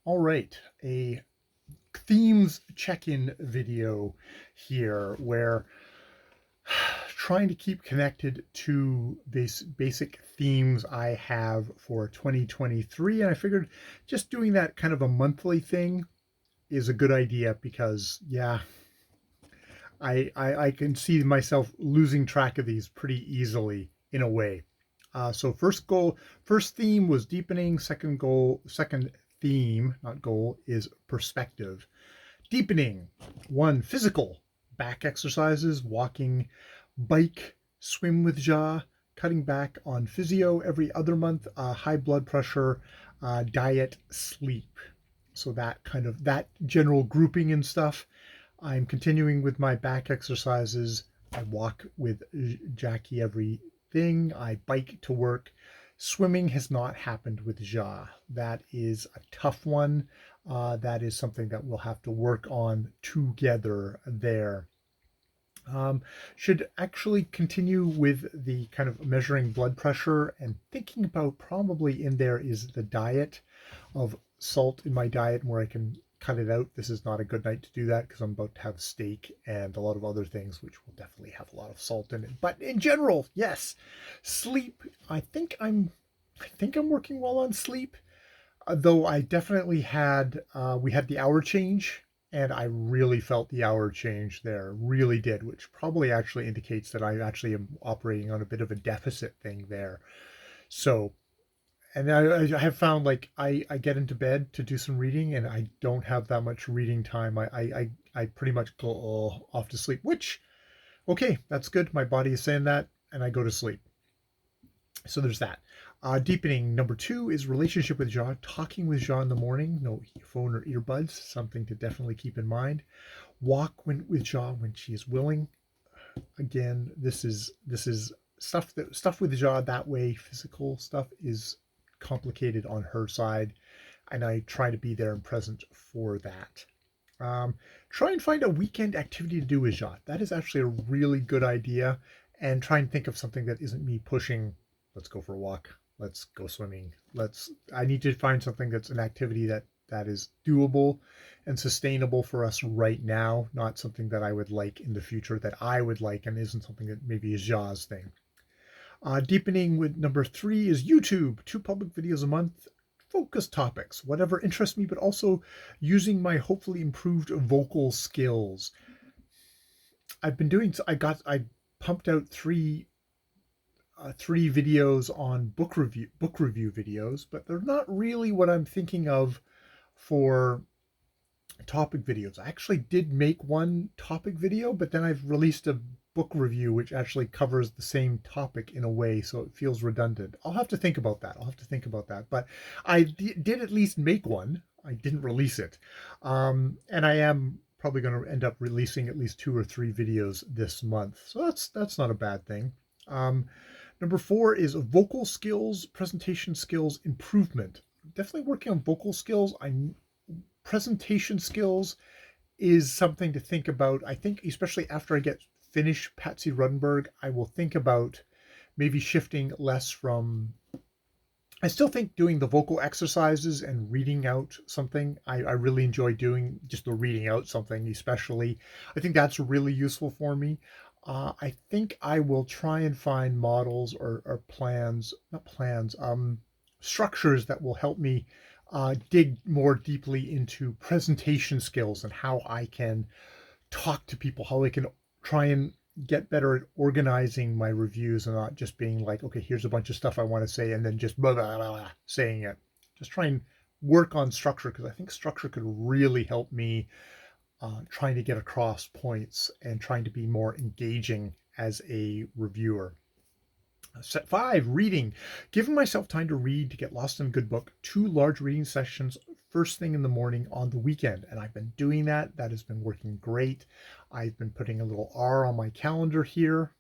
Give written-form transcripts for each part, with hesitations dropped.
All right, a themes check-in video here where trying to keep connected to these basic themes I have for 2023. And I figured just doing that kind of a monthly thing is a good idea because, yeah, I can see myself losing track of these pretty easily in a way. So first theme was deepening. Second theme, not goal, is perspective. Deepening. One, physical. Back exercises, walking, bike, swim with Ja, cutting back on physio every other month, high blood pressure, diet, sleep. So that general grouping and stuff. I'm continuing with my back exercises. I walk with Jackie every thing. I bike to work. Swimming has not happened with Ja. That is a tough one. That is something that we'll have to work on together there. Should actually continue with the kind of measuring blood pressure and thinking about probably in there is the diet of salt in my diet and where I can cut it out. This is not a good night to do that because I'm about to have steak and a lot of other things which will definitely have a lot of salt in it. But in general, yes, sleep. I think I'm working well on sleep. Though I definitely had we had the hour change and I really felt the hour change there, really did, which probably actually indicates that I actually am operating on a bit of a deficit thing there. So, and I have found like I get into bed to do some reading and I don't have that much reading time. I pretty much go off to sleep, which, okay, that's good. My body is saying that and I go to sleep. So there's that. Deepening number two is relationship with Ja. Talking with Ja in the morning, no phone or earbuds, something to definitely keep in mind. Walk with Ja when she is willing. Again, this is stuff with Ja that way. Physical stuff is complicated on her side, and I try to be there and present for that. Um, Try and find a weekend activity to do with Ja. That is actually a really good idea. And try and think of something that isn't me pushing. Let's go for a walk. Let's go swimming. I need to find something that's an activity that is doable and sustainable for us right now, not something that I would like in the future that I would like and isn't something that maybe is Ja's thing. Deepening with number three is YouTube, two public videos a month, focus topics, whatever interests me, but also using my hopefully improved vocal skills. I've been doing, I pumped out three videos on book review videos, but they're not really what I'm thinking of for topic videos. I actually did make one topic video, but then I've released a book review which actually covers the same topic in a way, so it feels redundant. I'll have to think about that. But I did at least make one. I didn't release it. And I am probably going to end up releasing at least two or three videos this month. So that's not a bad thing. Number four is vocal skills, presentation skills improvement. Definitely working on vocal skills. Presentation skills is something to think about. I think, especially after I get finished Patsy Ruddenberg, I will think about maybe shifting less from. I still think doing the vocal exercises and reading out something, I really enjoy doing just the reading out something, especially. I think that's really useful for me. I think I will try and find models or plans, not plans, structures that will help me dig more deeply into presentation skills and how I can talk to people, how I can try and get better at organizing my reviews and not just being like, okay, here's a bunch of stuff I want to say and then just blah, blah, blah, blah, saying it. Just try and work on structure because I think structure could really help me trying to get across points and trying to be more engaging as a reviewer. Set five, reading. Giving myself time to read, to get lost in a good book, two large reading sessions first thing in the morning on the weekend. And I've been doing that. That has been working great. I've been putting a little R on my calendar here,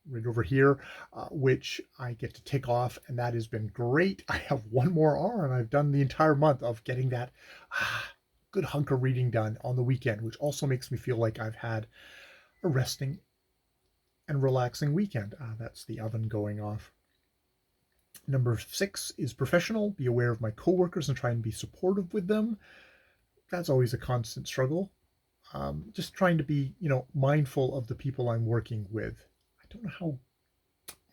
right over here, which I get to tick off. And that has been great. I have one more R and I've done the entire month of getting that good hunk of reading done on the weekend, which also makes me feel like I've had a resting and relaxing weekend. That's the oven going off. Number 6 is professional. Be aware of my coworkers and try and be supportive with them. That's always a constant struggle. Just trying to be, mindful of the people I'm working with. I don't know how.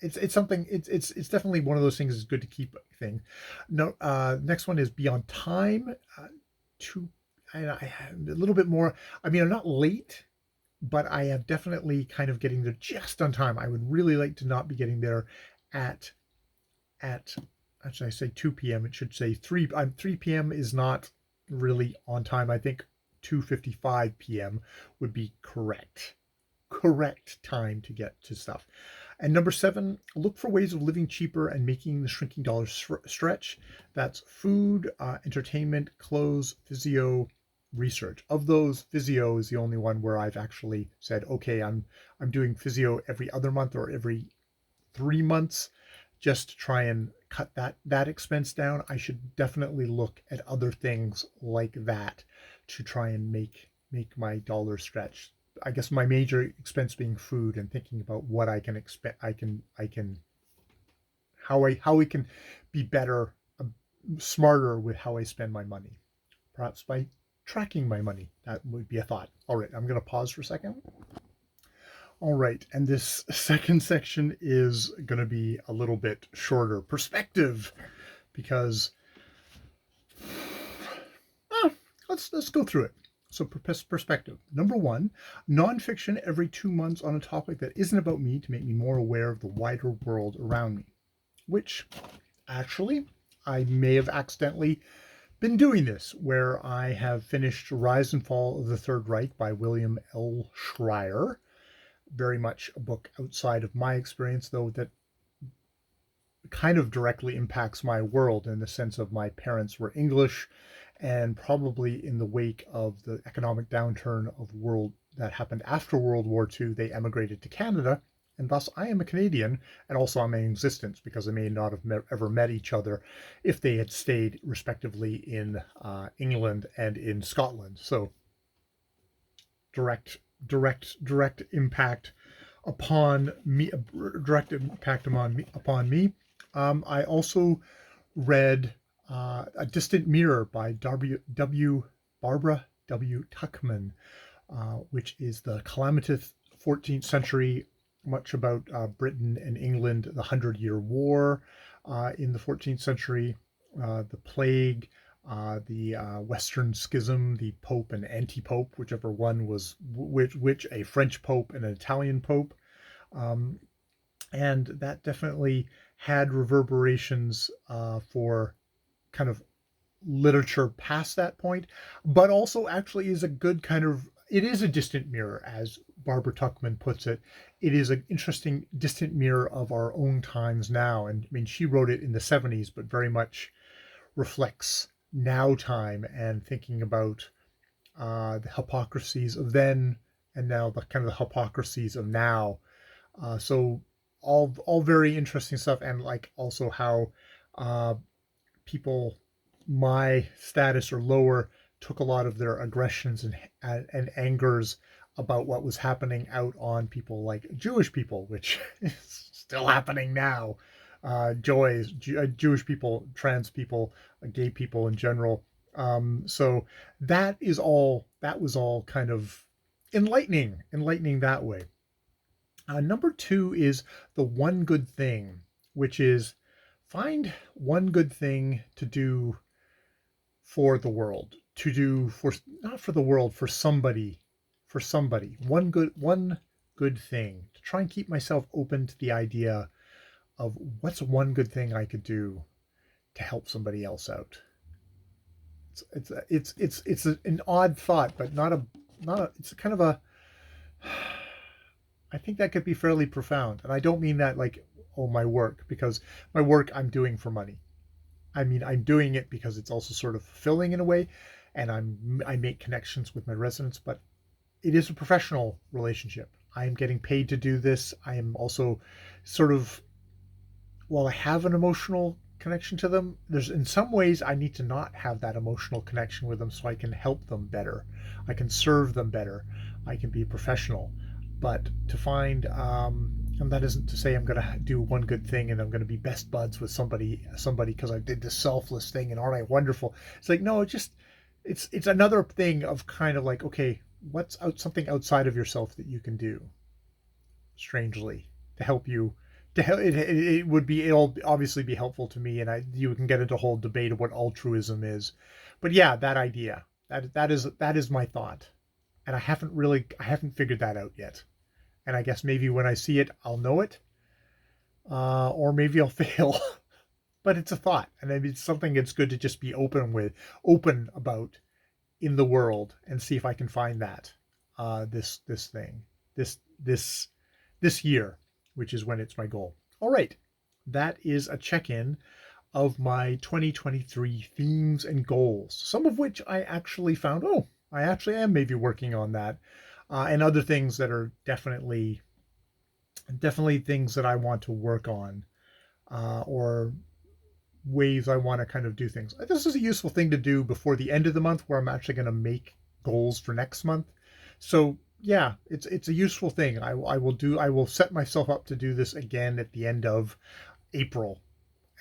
It's something. It's definitely one of those things. Is good to keep thing. No. Next one is be on time. To I a little bit more. I mean, I'm not late, but I am definitely kind of getting there just on time. I would really like to not be getting there at at actually I say 2 p.m. It should say 3. 3 p.m. is not really on time. I think 2:55 p.m. would be correct time to get to stuff. And number 7, look for ways of living cheaper and making the shrinking dollar stretch. That's food, entertainment, clothes, physio, research. Of those, physio is the only one where I've actually said, okay, I'm doing physio every other month or every 3 months, just to try and cut that expense down. I should definitely look at other things like that to try and make my dollar stretch. I guess my major expense being food, and thinking about what I can expect. I can how we can be better, smarter with how I spend my money. Perhaps by tracking my money. That would be a thought. All right, I'm going to pause for a second. All right, and this second section is going to be a little bit shorter. Perspective, because let's go through it. So perspective. Number 1, nonfiction every 2 months on a topic that isn't about me to make me more aware of the wider world around me, which actually I may have accidentally been doing this, where I have finished Rise and Fall of the Third Reich by William L. Schreier. Very much a book outside of my experience, though, that kind of directly impacts my world in the sense of my parents were English, and probably in the wake of the economic downturn of world that happened after World War II, they emigrated to Canada, and thus I am a Canadian, and also I'm in existence because I may not have ever met each other if they had stayed respectively in England and in Scotland. So direct impact upon me. I also read A Distant Mirror by Barbara W. Tuchman, which is the calamitous 14th century, much about Britain and England, the 100-Year War in the 14th century, the plague, the Western Schism, the Pope and anti-Pope, whichever one was which, a French Pope and an Italian Pope. And that definitely had reverberations for kind of literature past that point, but also actually is a good kind of, it is a distant mirror, as Barbara Tuchman puts it. It is an interesting distant mirror of our own times now. And I mean, she wrote it in the 70s, but very much reflects now time, and thinking about the hypocrisies of then and now, the kind of the hypocrisies of now. So all very interesting stuff, and like also how people my status or lower took a lot of their aggressions and angers about what was happening out on people like Jewish people, which is still happening now. Jewish people, trans people, gay people in general. So that was all kind of enlightening that way. Number 2 is the one good thing, which is find one good thing to do for the world, not for the world, for somebody, one good thing, to try and keep myself open to the idea of what's one good thing I could do to help somebody else out. It's an odd thought, but not a it's kind of a, I think that could be fairly profound. And I don't mean that like, oh, my work, because my work I'm doing for money. I mean, I'm doing it because it's also sort of fulfilling in a way, and I make connections with my residents, but it is a professional relationship. I am getting paid to do this. I am also sort of, while I have an emotional connection to them, there's in some ways I need to not have that emotional connection with them so I can help them better. I can serve them better. I can be a professional. But to find And that isn't to say I'm going to do one good thing and I'm going to be best buds with somebody because I did this selfless thing and aren't I wonderful? It's like, no, it's another thing of kind of like, okay, what's something outside of yourself that you can do, strangely, to help you. It would be, it'll obviously be helpful to me, and you can get into a whole debate of what altruism is, but yeah, that idea, that is my thought, and I haven't figured that out yet. And I guess maybe when I see it, I'll know it, or maybe I'll fail. But it's a thought, and maybe it's something it's good to just be open about in the world, and see if I can find that this thing, this this this year, which is when it's my goal. All right, that is a check-in of my 2023 themes and goals. Some of which I actually found, oh, I actually am maybe working on that, and other things that are definitely things that I want to work on, or ways I want to kind of do things. This is a useful thing to do before the end of the month, where I'm actually going to make goals for next month. So yeah, it's a useful thing. I will set myself up to do this again at the end of April,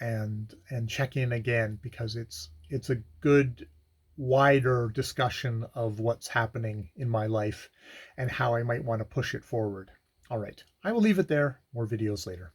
and check in again, because it's a good wider discussion of what's happening in my life and how I might want to push it forward. All right, I will leave it there. More videos later.